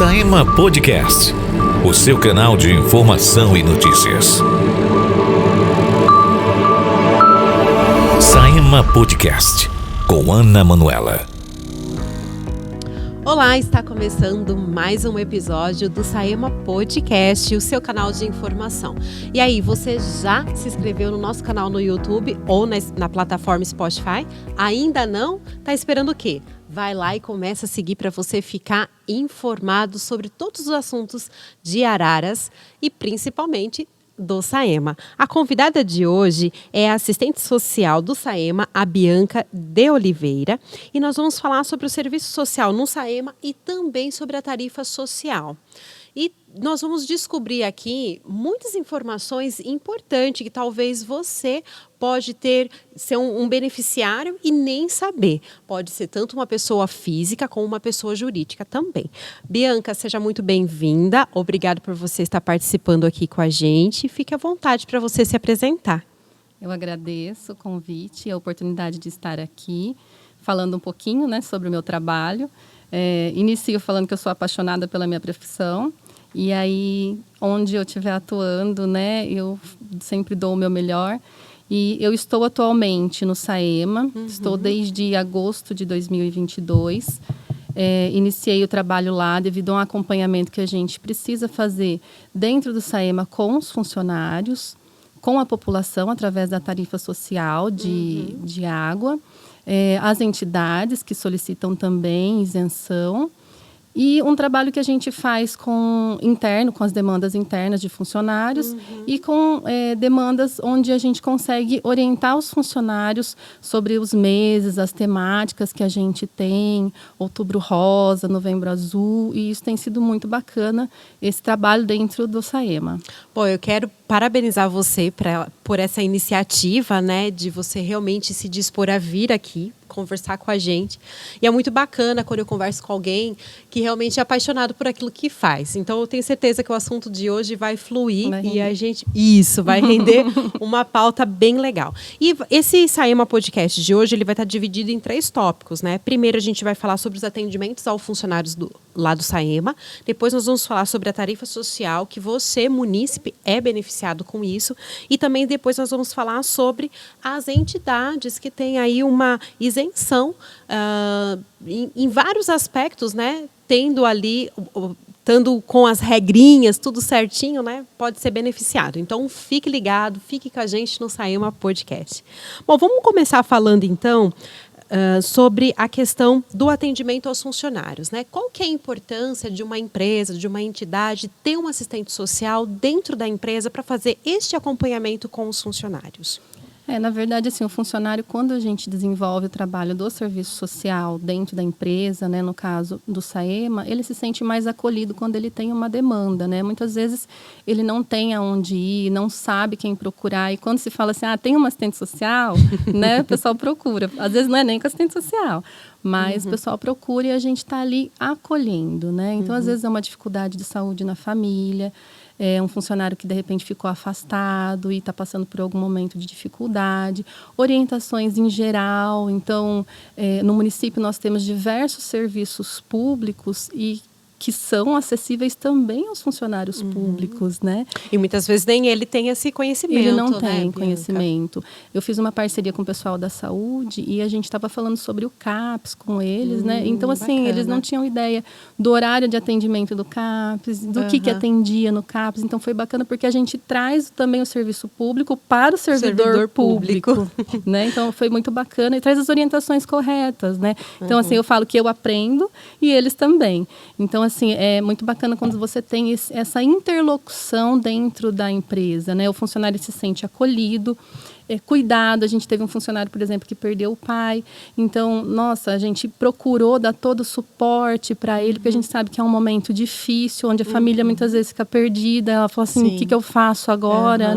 Saema Podcast, o seu canal de informação e notícias. Saema Podcast, com Ana Manuela. Olá, está começando mais um episódio do Saema Podcast, o seu canal de informação. E aí, você já se inscreveu no nosso canal no YouTube ou na plataforma Spotify? Ainda não? Tá esperando o quê? Vai lá e começa a seguir para você ficar informado sobre todos os assuntos de Araras e principalmente do Saema. A convidada de hoje é a assistente social do Saema, a Bianca de Oliveira, e nós vamos falar sobre o serviço social no Saema e também sobre a tarifa social. E nós vamos descobrir aqui muitas informações importantes que talvez você pode ser um beneficiário e nem saber. Pode ser tanto uma pessoa física como uma pessoa jurídica também. Bianca, seja muito bem-vinda. Obrigada por você estar participando aqui com a gente. Fique à vontade para você se apresentar. Eu agradeço o convite e a oportunidade de estar aqui, falando um pouquinho, sobre o meu trabalho. Inicio falando que eu sou apaixonada pela minha profissão. E aí, onde eu estiver atuando, eu sempre dou o meu melhor. E eu estou atualmente no Saema, estou desde agosto de 2022. Iniciei o trabalho lá devido a um acompanhamento que a gente precisa fazer dentro do Saema com os funcionários, com a população, através da tarifa social de água, as entidades que solicitam também isenção. E um trabalho que a gente faz com as demandas internas de funcionários e com demandas onde a gente consegue orientar os funcionários sobre os meses, as temáticas que a gente tem, Outubro Rosa, Novembro Azul, e isso tem sido muito bacana, esse trabalho dentro do Saema. Bom, eu quero parabenizar você por essa iniciativa, de você realmente se dispor a vir aqui conversar com a gente. E é muito bacana quando eu converso com alguém que realmente é apaixonado por aquilo que faz. Então, eu tenho certeza que o assunto de hoje vai fluir e a gente... Isso, vai render uma pauta bem legal. E esse Saema Podcast de hoje, ele vai estar dividido em 3 tópicos, Primeiro, a gente vai falar sobre os atendimentos aos funcionários lá do Saema. Depois, nós vamos falar sobre a tarifa social, que você, munícipe, é beneficiado com isso. E também, depois, nós vamos falar sobre as entidades que têm aí uma isenção em vários aspectos, tendo ali, estando com as regrinhas, tudo certinho, pode ser beneficiado. Então, fique ligado, fique com a gente no Saema Podcast. Bom, vamos começar falando, então, sobre a questão do atendimento aos funcionários. Qual que é a importância de uma empresa, de uma entidade, ter um assistente social dentro da empresa para fazer este acompanhamento com os funcionários? Na verdade, o funcionário, quando a gente desenvolve o trabalho do serviço social dentro da empresa, no caso do Saema, ele se sente mais acolhido quando ele tem uma demanda, Muitas vezes ele não tem aonde ir, não sabe quem procurar. E quando se fala assim, tem uma assistente social, o pessoal procura. Às vezes não é nem com assistente social, mas o pessoal procura e a gente está ali acolhendo, Então, às vezes é uma dificuldade de saúde na família, um funcionário que de repente ficou afastado e está passando por algum momento de dificuldade, orientações em geral. Então, no município nós temos diversos serviços públicos e que são acessíveis também aos funcionários públicos, E muitas vezes nem ele tem esse conhecimento, Ele não tem conhecimento. Eu fiz uma parceria com o pessoal da saúde e a gente estava falando sobre o CAPS com eles, Então, assim, eles não tinham ideia do horário de atendimento do CAPS, do que atendia no CAPS. Então, foi bacana porque a gente traz também o serviço público para o servidor público. Então, foi muito bacana e traz as orientações corretas, Então, assim, eu falo que eu aprendo e eles também. Então, assim, é muito bacana quando você tem essa interlocução dentro da empresa, O funcionário se sente acolhido, cuidado. A gente teve um funcionário, por exemplo, que perdeu o pai. Então, a gente procurou dar todo o suporte para ele, porque a gente sabe que é um momento difícil, onde a família muitas vezes fica perdida. Ela fala assim, o que eu faço agora,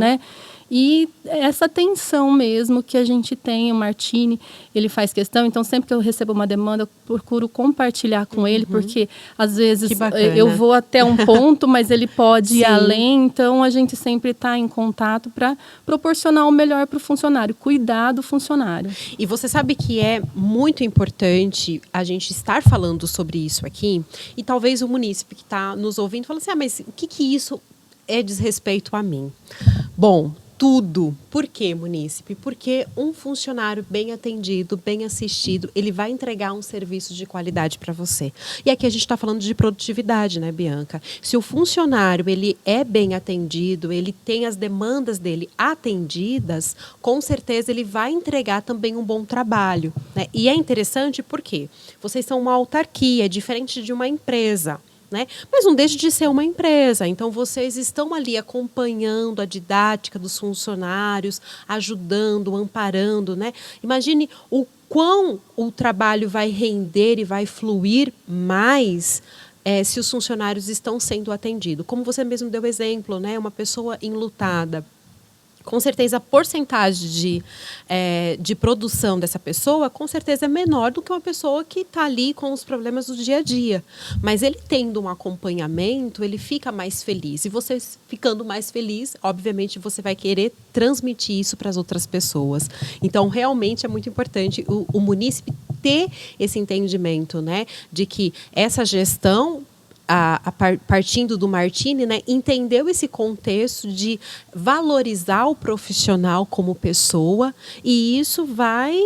E essa atenção mesmo que a gente tem, o Martini, ele faz questão, então sempre que eu recebo uma demanda, eu procuro compartilhar com ele, porque às vezes eu vou até um ponto, mas ele pode ir além, então a gente sempre está em contato para proporcionar o melhor para o funcionário, cuidar do funcionário. E você sabe que é muito importante a gente estar falando sobre isso aqui, e talvez o munícipe que está nos ouvindo fala assim, mas o que isso diz respeito a mim? Bom, tudo. Por quê, munícipe? Porque um funcionário bem atendido, bem assistido, ele vai entregar um serviço de qualidade para você. E aqui a gente está falando de produtividade, né, Bianca? Se o funcionário ele é bem atendido, ele tem as demandas dele atendidas, com certeza ele vai entregar também um bom trabalho, né? E é interessante porque vocês são uma autarquia, diferente de uma empresa. Né? Mas não deixa de ser uma empresa. Então, vocês estão ali acompanhando a didática dos funcionários, ajudando, amparando. Né? Imagine o quão o trabalho vai render e vai fluir mais se os funcionários estão sendo atendidos. Como você mesmo deu exemplo, né? Uma pessoa enlutada. Com certeza, a porcentagem de produção dessa pessoa, com certeza, é menor do que uma pessoa que está ali com os problemas do dia a dia. Mas ele tendo um acompanhamento, ele fica mais feliz. E você ficando mais feliz, obviamente, você vai querer transmitir isso para as outras pessoas. Então, realmente, é muito importante o munícipe ter esse entendimento, né, de que essa gestão... partindo do Martini, né, entendeu esse contexto de valorizar o profissional como pessoa, e isso vai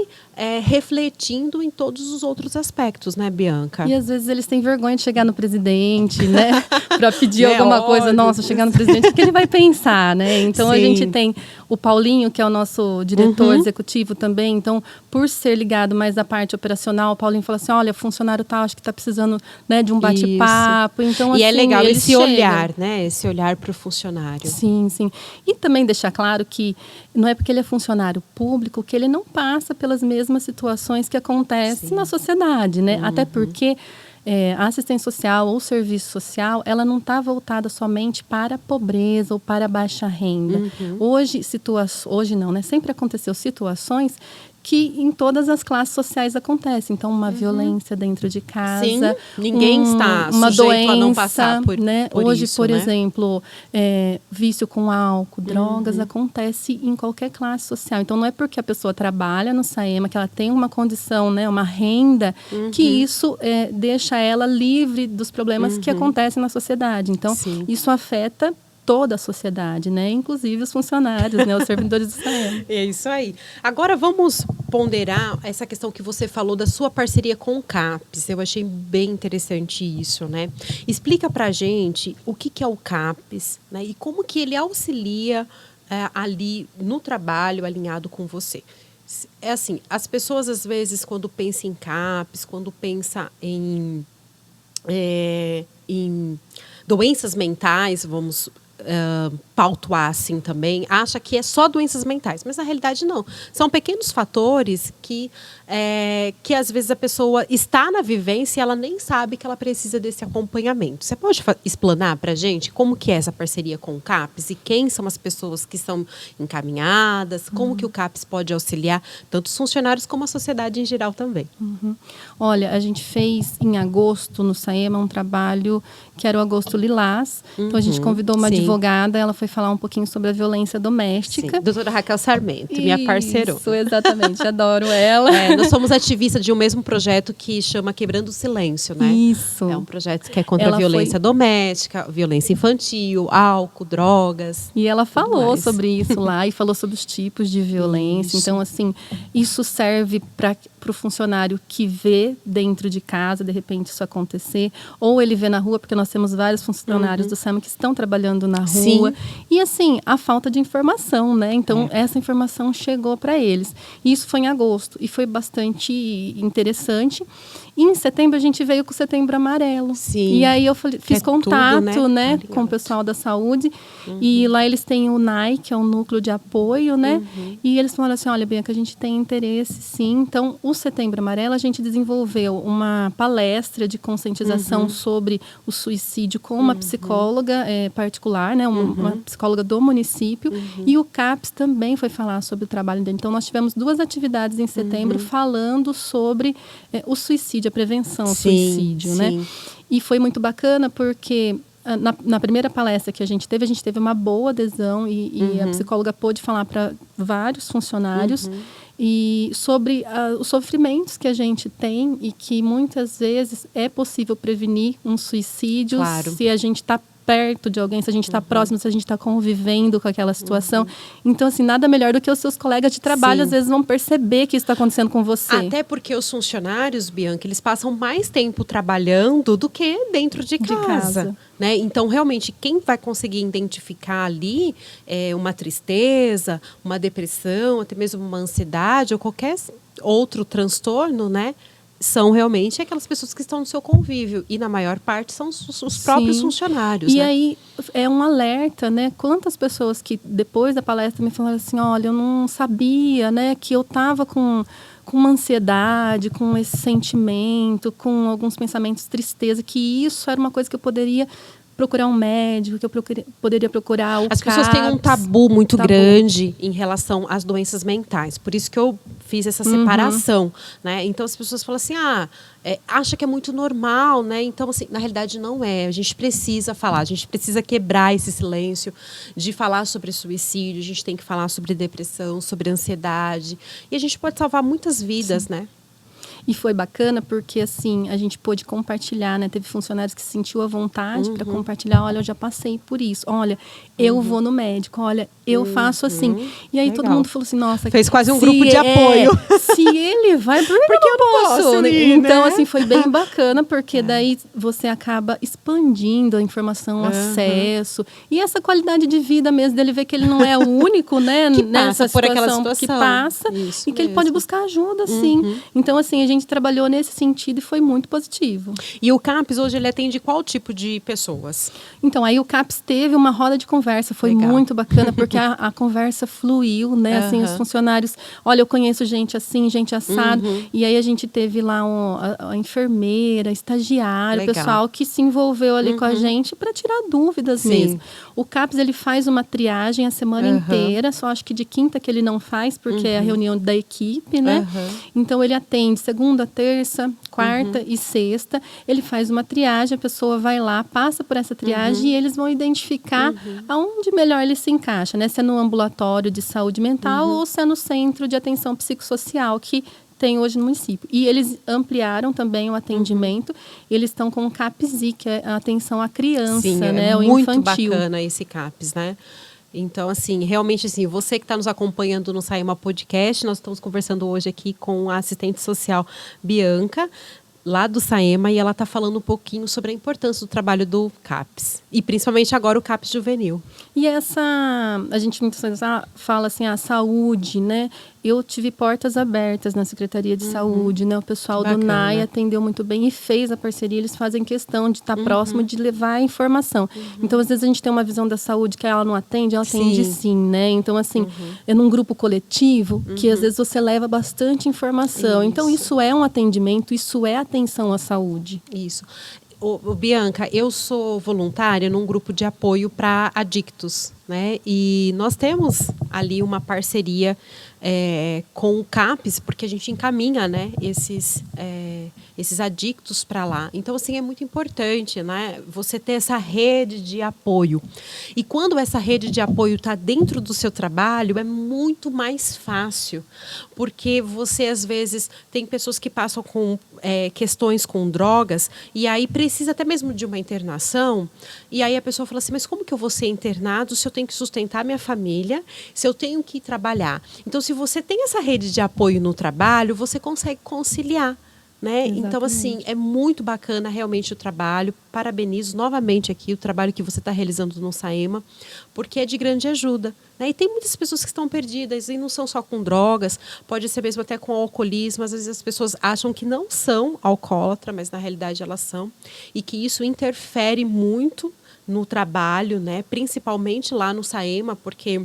refletindo em todos os outros aspectos, né, Bianca? E às vezes eles têm vergonha de chegar no presidente, né, para pedir alguma coisa. Nossa, chegar no presidente, o que ele vai pensar, né? Então, a gente tem o Paulinho, que é o nosso diretor executivo também. Então, por ser ligado mais à parte operacional, o Paulinho fala assim, olha, funcionário tal, acho que está precisando, né, de um bate-papo. Então, e assim, é legal esse chegam. Olhar, né? Esse olhar para o funcionário. Sim, sim. E também deixar claro que não é porque ele é funcionário público que ele não passa pelas mesmas situações que acontecem na sociedade, né? Até porque a assistência social ou serviço social, ela não está voltada somente para a pobreza ou para a baixa renda. Hoje não, né? Sempre aconteceu situações que em todas as classes sociais acontece. Então, uma violência dentro de casa. Sim, ninguém está uma sujeito doença, a não passar por Hoje, isso, por né? exemplo, vício com álcool, drogas, acontece em qualquer classe social. Então, não é porque a pessoa trabalha no SAEMA, que ela tem uma condição, né, uma renda, que isso deixa ela livre dos problemas que acontecem na sociedade. Então, isso afeta toda a sociedade, né? Inclusive os funcionários, né? Os servidores do SAEMA. É isso aí. Agora vamos ponderar essa questão que você falou da sua parceria com o CAPES. Eu achei bem interessante isso, né? Explica pra gente o que é o CAPES, né? E como que ele auxilia ali no trabalho alinhado com você. É assim, as pessoas às vezes quando pensam em CAPES, quando pensam em doenças mentais, vamos pautuar assim também, acha que é só doenças mentais, mas na realidade não. São pequenos fatores que às vezes a pessoa está na vivência e ela nem sabe que ela precisa desse acompanhamento. Você pode explanar para a gente como que é essa parceria com o CAPES e quem são as pessoas que são encaminhadas, como que o CAPES pode auxiliar tanto os funcionários como a sociedade em geral também? Olha, a gente fez em agosto no SAEMA um trabalho que era o Agosto Lilás. Então a gente convidou uma advogada, ela foi falar um pouquinho sobre a violência doméstica. Sim. Doutora Raquel Sarmento, minha parceira. Isso, exatamente, adoro ela. Nós somos ativistas de um mesmo projeto que chama Quebrando o Silêncio, né? Isso. É um projeto que é contra a violência doméstica, violência infantil, álcool, drogas. E ela falou sobre isso lá e falou sobre os tipos de violência. Então, assim, isso serve para o funcionário que vê dentro de casa, de repente, isso acontecer. Ou ele vê na rua, porque nós temos vários funcionários do SAEMA que estão trabalhando na rua. E, assim, a falta de informação, né? Então, essa informação chegou para eles. E isso foi em agosto. E foi bastante interessante. E em setembro a gente veio com o Setembro Amarelo. Sim. E aí eu fiz contato, tudo, né, com o pessoal da saúde. E lá eles têm o NAI, que é um núcleo de apoio, né? E eles falaram assim, olha, Bianca, a gente tem interesse, sim. Então, o Setembro Amarelo, a gente desenvolveu uma palestra de conscientização sobre o suicídio com uma psicóloga particular, né? Uma psicóloga do município. E o CAPS também foi falar sobre o trabalho dele. Então, nós tivemos 2 atividades em setembro falando sobre o suicídio, a prevenção ao suicídio, né? E foi muito bacana porque na primeira palestra que a gente teve uma boa adesão e a psicóloga pôde falar para vários funcionários e sobre os sofrimentos que a gente tem e que muitas vezes é possível prevenir um suicídio se a gente está perto de alguém, se a gente está próximo, se a gente está convivendo com aquela situação. Então, assim, nada melhor do que os seus colegas de trabalho, às vezes, vão perceber que isso está acontecendo com você. Até porque os funcionários, Bianca, eles passam mais tempo trabalhando do que dentro de casa. Né? Então, realmente, quem vai conseguir identificar ali uma tristeza, uma depressão, até mesmo uma ansiedade ou qualquer outro transtorno, né? São realmente aquelas pessoas que estão no seu convívio. E, na maior parte, são os próprios funcionários. E né? aí, é um alerta, né? Quantas pessoas que, depois da palestra, me falaram assim, olha, eu não sabia, né? Que eu estava com uma ansiedade, com esse sentimento, com alguns pensamentos de tristeza, que isso era uma coisa que eu poderia procurar um médico, que eu poderia procurar o As pessoas CAPS. têm um tabu muito grande em relação às doenças mentais. Por isso que eu fiz essa separação. Né? Então, as pessoas falam assim, acha que é muito normal, né? Então, assim, na realidade não é. A gente precisa falar, a gente precisa quebrar esse silêncio de falar sobre suicídio, a gente tem que falar sobre depressão, sobre ansiedade. E a gente pode salvar muitas vidas, né? E foi bacana porque, assim, a gente pôde compartilhar, né? Teve funcionários que se sentiu à vontade para compartilhar. Olha, eu já passei por isso. Olha, eu vou no médico. Olha, eu faço assim. E aí todo mundo falou assim, nossa... Fez quase um grupo de apoio. Se ele vai, por que eu não posso? Ir, então, né? assim, foi bem bacana porque daí você acaba expandindo a informação, o acesso. E essa qualidade de vida mesmo, dele ver que ele não é o único, né? Que nessa passa por aquela situação. Que passa. Isso e que ele pode buscar ajuda, sim. Então, assim, a gente trabalhou nesse sentido e foi muito positivo. E o CAPS hoje ele atende qual tipo de pessoas? Então, aí o CAPS teve uma roda de conversa, foi muito bacana, porque a conversa fluiu, né? Assim, os funcionários, olha, eu conheço gente assim, gente assado, e aí a gente teve lá a enfermeira, estagiário, pessoal que se envolveu ali com a gente para tirar dúvidas mesmo. O CAPS, ele faz uma triagem a semana inteira, só acho que de quinta que ele não faz, porque é a reunião da equipe, né? Então, ele atende segunda, terça, quarta e sexta. Ele faz uma triagem, a pessoa vai lá, passa por essa triagem e eles vão identificar aonde melhor ele se encaixa, né? Se é no ambulatório de saúde mental ou se é no centro de atenção psicossocial que tem hoje no município. E eles ampliaram também o atendimento. Eles estão com o CAPSI, que é a atenção à criança, né? O muito infantil. Bacana esse CAPS, né? Então, assim, realmente, assim, você que está nos acompanhando no Saema Podcast, nós estamos conversando hoje aqui com a assistente social Bianca, lá do Saema, e ela está falando um pouquinho sobre a importância do trabalho do CAPS. E principalmente agora o CAPS juvenil. E a gente muitas vezes fala assim, a saúde, né? Eu tive portas abertas na Secretaria de Saúde, né? O pessoal do NAI atendeu muito bem e fez a parceria. Eles fazem questão de estar próximo, de levar a informação. Então, às vezes, a gente tem uma visão da saúde que ela não atende, ela atende sim, né? Então, assim, é num grupo coletivo que, às vezes, você leva bastante informação. Então, isso é um atendimento, isso é atenção à saúde. Isso. Bianca, eu sou voluntária num grupo de apoio para adictos, né? E nós temos ali uma parceria com o CAPS, porque a gente encaminha, né, esses adictos para lá. Então, assim, é muito importante, né, você ter essa rede de apoio. E quando essa rede de apoio está dentro do seu trabalho, é muito mais fácil, porque você, às vezes, tem pessoas que passam com questões com drogas, e aí precisa até mesmo de uma internação, e aí a pessoa fala assim, mas como que eu vou ser internado se eu tenho que sustentar minha família, se eu tenho que trabalhar? Então, se você tem essa rede de apoio no trabalho, você consegue conciliar, né? Então, Exatamente. assim, é muito bacana realmente o trabalho. Parabenizo novamente aqui o trabalho que você está realizando no Saema, porque é de grande ajuda, né? E tem muitas pessoas que estão perdidas e não são só com drogas, pode ser mesmo até com alcoolismo. Às vezes as pessoas acham que não são alcoólatras, mas na realidade elas são, e que isso interfere muito no trabalho, né? Principalmente lá no Saema, porque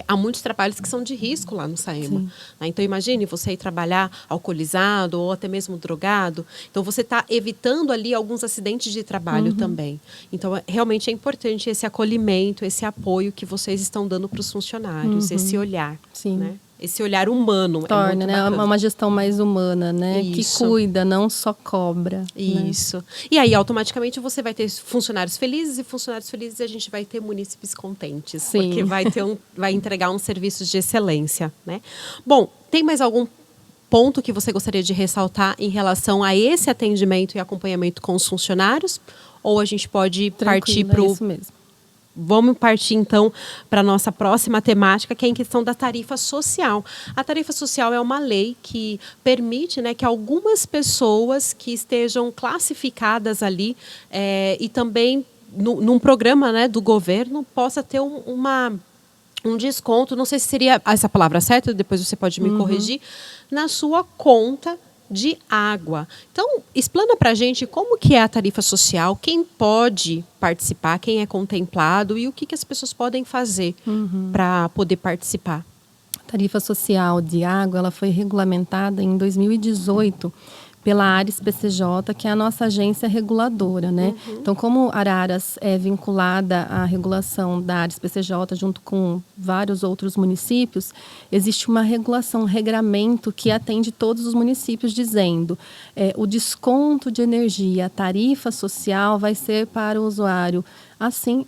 há muitos trabalhos que são de risco lá no Saema. Sim. Né? Então, imagine você ir trabalhar alcoolizado ou até mesmo drogado. Então, você está evitando ali alguns acidentes de trabalho também. Então, realmente é importante esse acolhimento, esse apoio que vocês estão dando para os funcionários, esse olhar. Sim. Né? Esse olhar humano. Torna, é muito né? bacana. Uma gestão mais humana, né? Isso. Que cuida, não só cobra. Né? Isso. E aí, automaticamente, você vai ter funcionários felizes, e funcionários felizes a gente vai ter munícipes contentes. Sim. Porque vai entregar um serviço de excelência, né? Bom, tem mais algum ponto que você gostaria de ressaltar em relação a esse atendimento e acompanhamento com os funcionários? Ou a gente pode partir Tranquilo, para é o... isso mesmo. Vamos partir, então, para a nossa próxima temática, que é em questão da tarifa social. A tarifa social é uma lei que permite, né, que algumas pessoas que estejam classificadas ali e também num programa, né, do governo possa ter um desconto, não sei se seria essa palavra certa, depois você pode me corrigir, na sua conta de água. Então, explana para a gente como que é a tarifa social, quem pode participar, quem é contemplado e o que as pessoas podem fazer para poder participar. A tarifa social de água, ela foi regulamentada em 2018 pela Ares PCJ, que é a nossa agência reguladora, né? Então, como Araras é vinculada à regulação da Ares PCJ junto com vários outros municípios, existe uma regulação, um regramento que atende todos os municípios, dizendo o desconto de energia, a tarifa social vai ser para o usuário assim,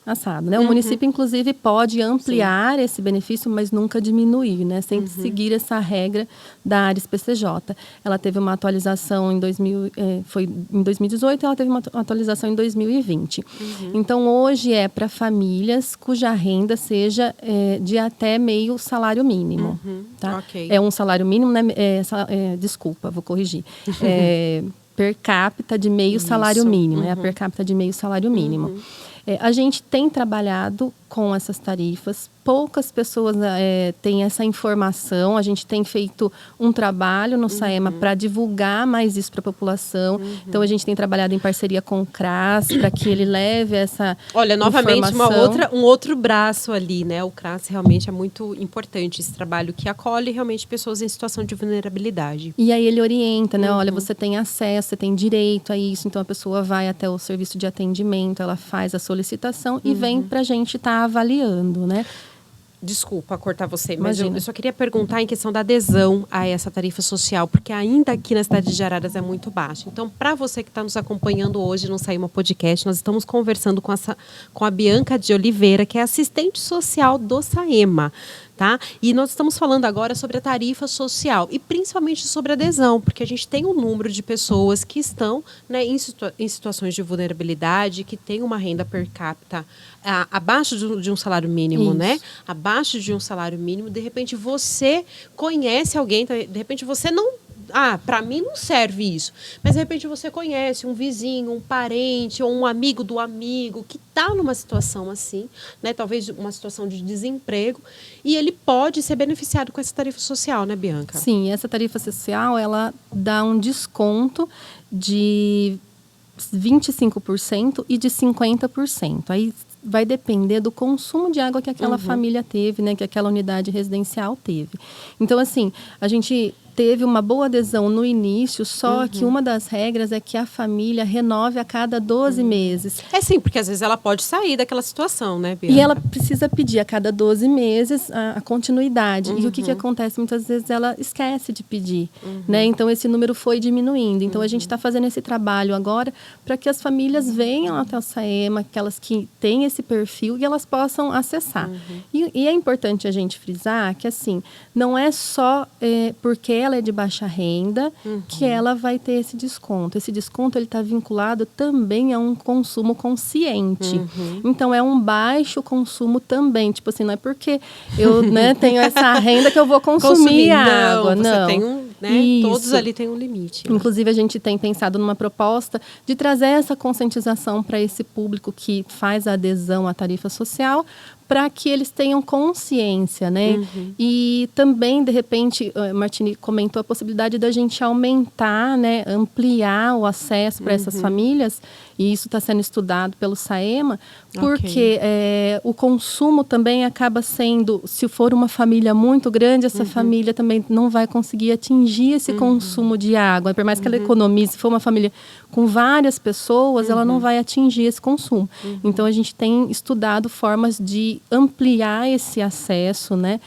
assado, né? O município, inclusive, pode ampliar esse benefício, mas nunca diminuir, né? Sempre seguir essa regra da Ares PCJ. Ela teve uma atualização em 2018 e ela teve uma atualização em 2020. Então, hoje é para famílias cuja renda seja de até meio salário mínimo. Tá? Ok. É um salário mínimo, né? Desculpa, vou corrigir. Per capita de meio salário mínimo, a per capita de meio salário mínimo. A gente tem trabalhado com essas tarifas, poucas pessoas têm essa informação, a gente tem feito um trabalho no Saema para divulgar mais isso para a população, então a gente tem trabalhado em parceria com o CRAS para que ele leve essa Olha, novamente, informação. um outro braço ali, né? O CRAS realmente é muito importante, esse trabalho que acolhe realmente pessoas em situação de vulnerabilidade. E aí ele orienta, né? Olha, você tem acesso, você tem direito a isso. Então, a pessoa vai até o serviço de atendimento, ela faz a solicitação e vem para a gente estar avaliando, né? Desculpa cortar você, mas Imagina. eu só queria perguntar em questão da adesão a essa tarifa social, porque ainda aqui na cidade de Araras é muito baixa. Então, para você que está nos acompanhando hoje no Saema Podcast, nós estamos conversando com a Bianca de Oliveira, que é assistente social do Saema. Tá? E nós estamos falando agora sobre a tarifa social e principalmente sobre a adesão, porque a gente tem um número de pessoas que estão, né, em situações de vulnerabilidade, que tem uma renda per capita abaixo de um salário mínimo, Isso. né? Abaixo de um salário mínimo, de repente você conhece alguém, de repente você não... para mim não serve isso. Mas, de repente, você conhece um vizinho, um parente ou um amigo do amigo que está numa situação assim, né? Talvez uma situação de desemprego, e ele pode ser beneficiado com essa tarifa social, né, Bianca? Sim, essa tarifa social, ela dá um desconto de 25% e de 50%. Aí vai depender do consumo de água que aquela família teve, né, que aquela unidade residencial teve. Então, assim, a gente teve uma boa adesão no início, só que uma das regras é que a família renove a cada 12 meses. É sim, porque às vezes ela pode sair daquela situação, né, Bianca? E ela precisa pedir a cada 12 meses a continuidade. E o que acontece? Muitas vezes ela esquece de pedir, né? Então, esse número foi diminuindo. Então, a gente está fazendo esse trabalho agora para que as famílias venham até o Saema, aquelas que têm esse perfil, e elas possam acessar. E é importante a gente frisar que, assim, não é só porque ela é de baixa renda que ela vai ter esse desconto. Esse desconto ele está vinculado também a um consumo consciente. Então, é um baixo consumo também. Tipo assim, não é porque eu tenho essa renda que eu vou consumir água. Você não. tem né? Isso. Todos ali têm um limite. Inclusive, a gente tem pensado numa proposta de trazer essa conscientização para esse público que faz a adesão à tarifa social, para que eles tenham consciência, né? E também, de repente, Martini comentou a possibilidade da gente aumentar, né? Ampliar o acesso para essas famílias, e isso está sendo estudado pelo SAEMA, porque o consumo também acaba sendo, se for uma família muito grande, essa família também não vai conseguir atingir esse consumo de água. Por mais que ela economize, se for uma família com várias pessoas, ela não vai atingir esse consumo. Então, a gente tem estudado formas de ampliar esse acesso, né?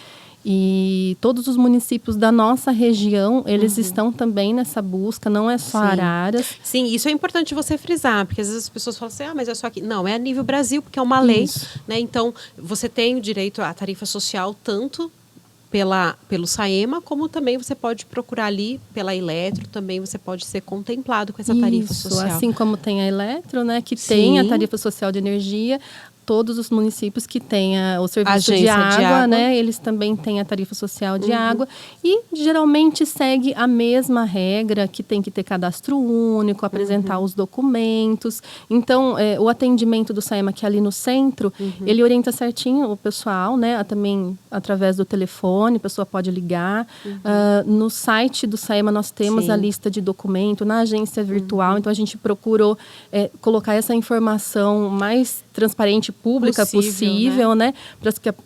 E todos os municípios da nossa região, eles estão também nessa busca, não é só Araras. Sim, isso é importante você frisar, porque às vezes as pessoas falam assim, mas é só aqui. Não, é a nível Brasil, porque é uma lei, né? Então, você tem o direito à tarifa social tanto pelo SAEMA, como também você pode procurar ali pela Eletro, também você pode ser contemplado com essa tarifa social. Assim como tem a Eletro, né, que tem a tarifa social de energia, todos os municípios que têm o serviço de água, né, eles também têm a tarifa social de água, e geralmente segue a mesma regra, que tem que ter cadastro único, apresentar os documentos. Então, o atendimento do SAEMA, que é ali no centro, ele orienta certinho o pessoal, né, também através do telefone, a pessoa pode ligar. No site do SAEMA nós temos a lista de documento, na agência virtual, então a gente procurou colocar essa informação mais transparente, pública possível, né?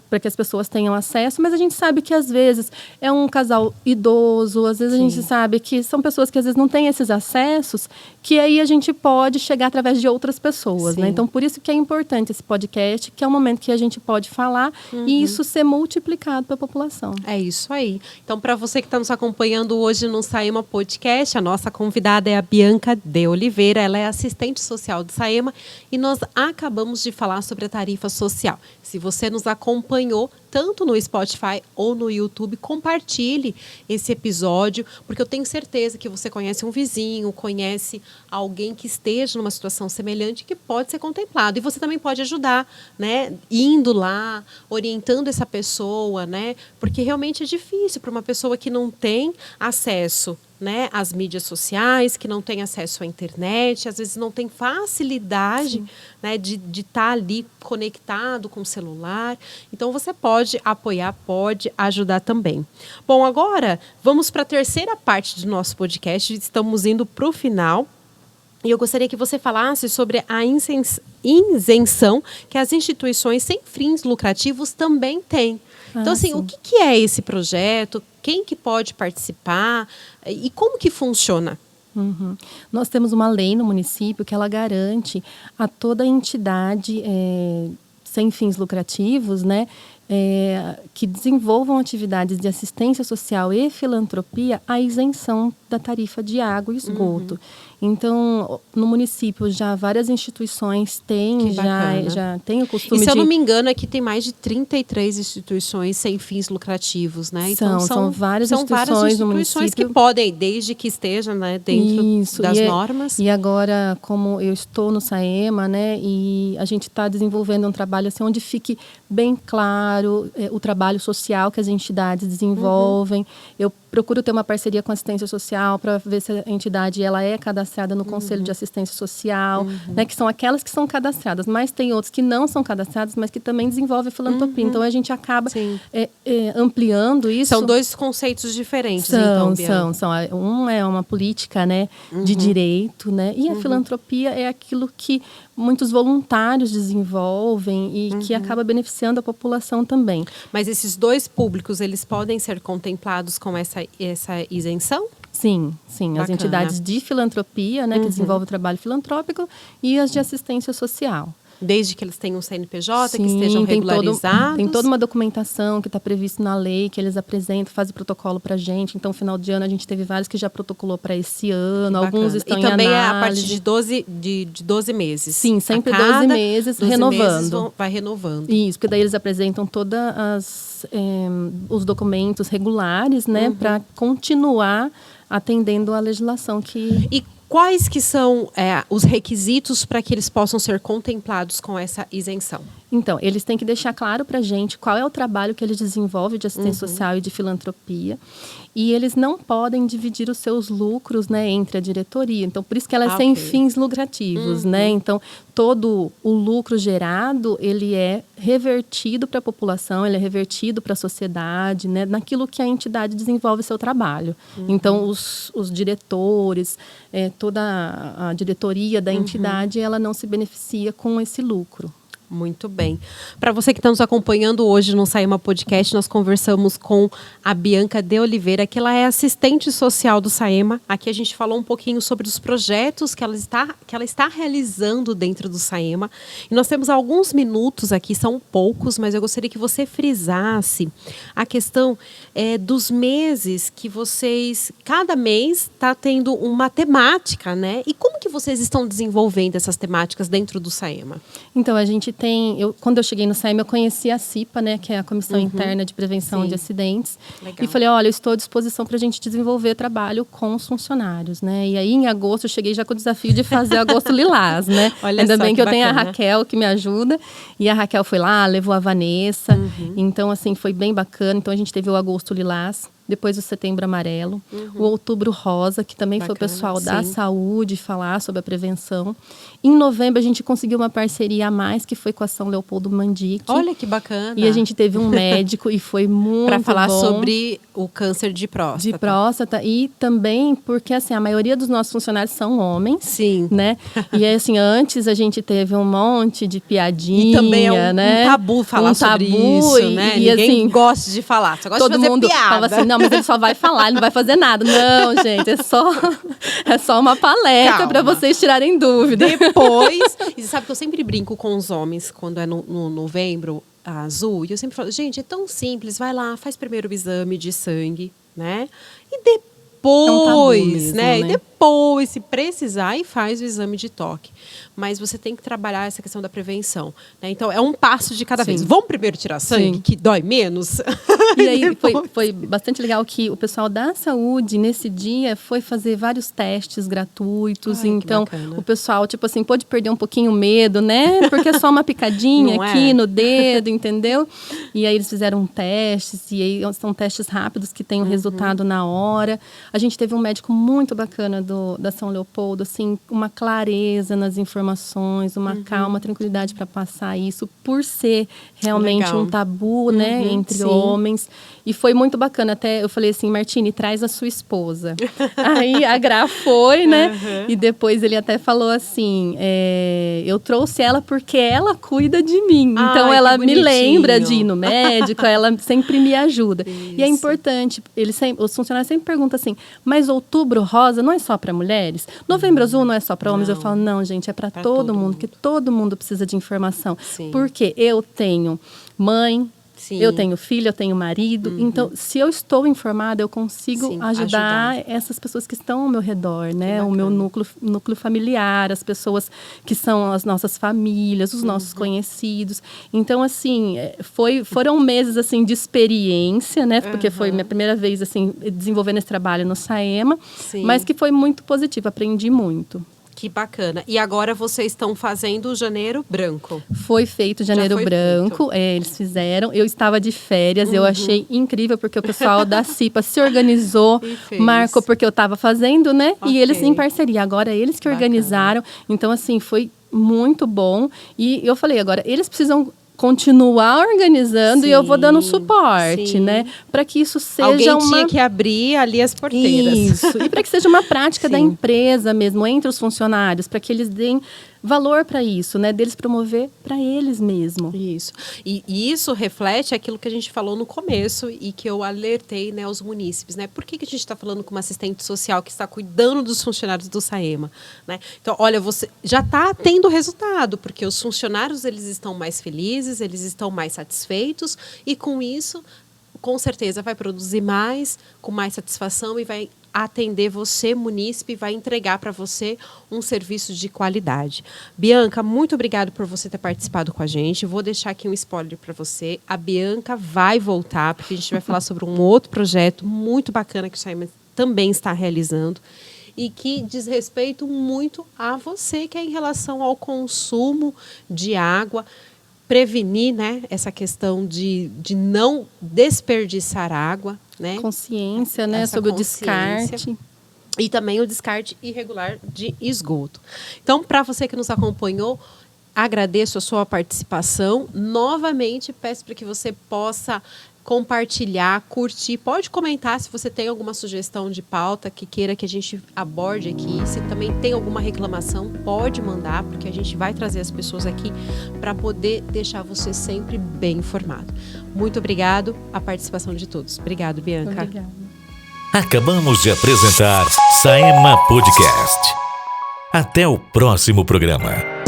Para que as pessoas tenham acesso, mas a gente sabe que às vezes é um casal idoso, às vezes a gente sabe que são pessoas que às vezes não têm esses acessos, que aí a gente pode chegar através de outras pessoas, né? Então, por isso que é importante esse podcast, que é o momento que a gente pode falar e isso ser multiplicado para a população. É isso aí. Então, para você que está nos acompanhando hoje no SAEMA Podcast, a nossa convidada é a Bianca de Oliveira, ela é assistente social do SAEMA e nós acabamos de falar sobre a tarifa social. Se você nos acompanhou tanto no Spotify ou no YouTube, compartilhe esse episódio, porque eu tenho certeza que você conhece um vizinho, conhece alguém que esteja numa situação semelhante que pode ser contemplado. E você também pode ajudar, né? Indo lá, orientando essa pessoa, né? Porque realmente é difícil para uma pessoa que não tem acesso, né, às mídias sociais, que não tem acesso à internet, às vezes não tem facilidade, né, de estar ali conectado com o celular. Então, você pode apoiar, pode ajudar também. Bom, agora vamos para a terceira parte do nosso podcast. Estamos indo para o final. E eu gostaria que você falasse sobre a isenção que as instituições sem fins lucrativos também têm. Então, assim, o que é esse projeto? Quem que pode participar? E como que funciona? Nós temos uma lei no município que ela garante a toda entidade sem fins lucrativos, né, que desenvolvam atividades de assistência social e filantropia a isenção da tarifa de água e esgoto. Então, no município, já várias instituições têm, já tem o costume de... E se eu não me engano, aqui tem mais de 33 instituições sem fins lucrativos, né? Então, são várias instituições no município que podem, desde que estejam, né, dentro das normas. E agora, como eu estou no SAEMA, né, e a gente está desenvolvendo um trabalho assim, onde fique bem claro o trabalho social que as entidades desenvolvem. Eu procuro ter uma parceria com a assistência social para ver se a entidade ela é cadastrada no Conselho de Assistência Social, né, que são aquelas que são cadastradas, mas tem outras que não são cadastradas, mas que também desenvolvem filantropia. Então, a gente acaba ampliando isso. São dois conceitos diferentes, então, Bianca. São. Um é uma política, né, de direito, né, e a filantropia é aquilo que muitos voluntários desenvolvem e que acaba beneficiando a população também. Mas esses dois públicos, eles podem ser contemplados com essa isenção? Sim. Bacana. As entidades de filantropia, né, que desenvolvem o trabalho filantrópico, e as de assistência social. Desde que eles tenham um CNPJ, que estejam regularizados. Tem toda uma documentação que está prevista na lei, que eles apresentam, fazem protocolo para a gente. Então, final de ano, a gente teve vários que já protocolou para esse ano. Alguns estão em análise. E também é a partir de 12 meses. Sim, sempre 12 meses, renovando. Vai renovando. Isso, porque daí eles apresentam todos os documentos regulares, né, para continuar atendendo à legislação que... E Quais que são os requisitos para que eles possam ser contemplados com essa isenção? Então, eles têm que deixar claro para a gente qual é o trabalho que eles desenvolvem de assistência social e de filantropia. E eles não podem dividir os seus lucros, né, entre a diretoria. Então, por isso que ela é sem fins lucrativos, né? Então, todo o lucro gerado, ele é revertido para a população, ele é revertido para a sociedade, né, naquilo que a entidade desenvolve seu trabalho. Então, os diretores, toda a diretoria da entidade, ela não se beneficia com esse lucro. Muito bem. Para você que está nos acompanhando hoje no Saema Podcast, nós conversamos com a Bianca de Oliveira, que ela é assistente social do Saema. Aqui a gente falou um pouquinho sobre os projetos que ela está realizando dentro do Saema. E nós temos alguns minutos aqui, são poucos, mas eu gostaria que você frisasse a questão dos meses que vocês, cada mês, está tendo uma temática, né? E como que vocês estão desenvolvendo essas temáticas dentro do Saema? Então, a gente quando eu cheguei no Saema, eu conheci a CIPA, né, que é a Comissão Interna de Prevenção de Acidentes. Legal. E falei, olha, eu estou à disposição para a gente desenvolver trabalho com os funcionários, né? E aí, em agosto, eu cheguei já com o desafio de fazer agosto lilás, né? Olha Ainda só, bem que eu tenho a bacana. Raquel que me ajuda. E a Raquel foi lá, levou a Vanessa. Então, assim, foi bem bacana. Então, a gente teve o agosto lilás. Depois o setembro amarelo, o outubro rosa, que também foi o pessoal da saúde falar sobre a prevenção. Em novembro a gente conseguiu uma parceria a mais, que foi com a São Leopoldo Mandique. Olha que bacana. E a gente teve um médico e foi muito para falar bom. sobre o câncer de próstata. De próstata. E também porque, assim, a maioria dos nossos funcionários são homens. Sim. Né? E aí, assim, antes a gente teve um monte de piadinha, E também é né? um tabu falar sobre isso, né? E, Ninguém assim, gosta de falar, só gosta todo de fazer mundo piada. falava assim, não, mas ele só vai falar, ele não vai fazer nada. Não, gente, é só uma palestra para vocês tirarem dúvida. Depois, e você sabe que eu sempre brinco com os homens quando é no novembro azul, e eu sempre falo, gente, é tão simples, vai lá, faz primeiro o exame de sangue, né? E depois, mesmo, né? né? E depois, se precisar, e faz o exame de toque. Mas você tem que trabalhar essa questão da prevenção, né? Então, é um passo de cada vez. Vamos primeiro tirar sangue, Sim. que dói menos? E aí foi bastante legal que o pessoal da saúde, nesse dia, foi fazer vários testes gratuitos. Ai, que então, bacana. o pessoal, tipo assim, pôde perder um pouquinho o medo, né? Porque é só uma picadinha Não aqui é? no dedo, entendeu? E aí eles fizeram testes, e aí são testes rápidos que têm o resultado na hora. A gente teve um médico muito bacana da São Leopoldo, assim, uma clareza nas informações, uma calma, tranquilidade para passar isso, por ser realmente Legal. um tabu, né, entre sim. homens. E foi muito bacana. Até eu falei assim, Martini, traz a sua esposa. Aí a Gra foi, né? E depois ele até falou assim, eu trouxe ela porque ela cuida de mim. Ai, então que ela me bonitinho. lembra de ir no médico, ela sempre me ajuda. E é Isso. importante, os funcionários sempre perguntam assim, mas outubro rosa não é só para mulheres? Novembro azul não é só para homens? Não. Eu falo, não, gente, é para Pra todo todo mundo, mundo. porque todo mundo precisa de informação. Sim. Porque eu tenho mãe, Sim. eu tenho filho, eu tenho marido. Então, se eu estou informada, eu consigo Sim, ajudar essas pessoas que estão ao meu redor, né? O meu núcleo familiar, as pessoas que são as nossas famílias, os nossos conhecidos. Então, assim, foram meses, assim, de experiência, né? Porque foi minha primeira vez, assim, desenvolvendo esse trabalho no Saema. Sim. Mas que foi muito positivo, aprendi muito. Que bacana. E agora vocês estão fazendo o janeiro branco. Foi feito Janeiro foi Branco, eles fizeram. Eu estava de férias, eu achei incrível, porque o pessoal da CIPA se organizou, E fez. marcou porque eu estava fazendo, né? Ok. E eles em parceria. Agora, eles que Bacana. organizaram. Então, assim, foi muito bom. E eu falei, agora, eles precisam continuar organizando e eu vou dando suporte, sim. né? Para que isso seja Alguém uma... tinha que abrir ali as porteiras. Isso. E para que seja uma prática da Sim. empresa mesmo, entre os funcionários, para que eles deem valor para isso, né? Deles promover para eles mesmo. Isso. E isso reflete aquilo que a gente falou no começo e que eu alertei, né, aos munícipes, né? Por que a gente está falando com uma assistente social que está cuidando dos funcionários do Saema, né? Então, olha, você já está tendo resultado, porque os funcionários, eles estão mais felizes, eles estão mais satisfeitos e com isso, com certeza, vai produzir mais, com mais satisfação e vai atender você, munícipe, vai entregar para você um serviço de qualidade. Bianca, muito obrigada por você ter participado com a gente. Vou deixar aqui um spoiler para você. A Bianca vai voltar, porque a gente vai falar sobre um outro projeto muito bacana que o Saema também está realizando. e que diz respeito muito a você, que é em relação ao consumo de água, prevenir, né, essa questão de não desperdiçar água, né? Consciência, né, Essa sobre consciência. o descarte. E também o descarte irregular de esgoto. Então, para você que nos acompanhou, agradeço a sua participação. Novamente, peço para que você possa compartilhar, curtir. Pode comentar se você tem alguma sugestão de pauta que queira que a gente aborde aqui. Se também tem alguma reclamação, pode mandar, porque a gente vai trazer as pessoas aqui para poder deixar você sempre bem informado. Muito obrigado a participação de todos. Obrigado, Bianca. Obrigada. Acabamos de apresentar Saema Podcast. Até o próximo programa.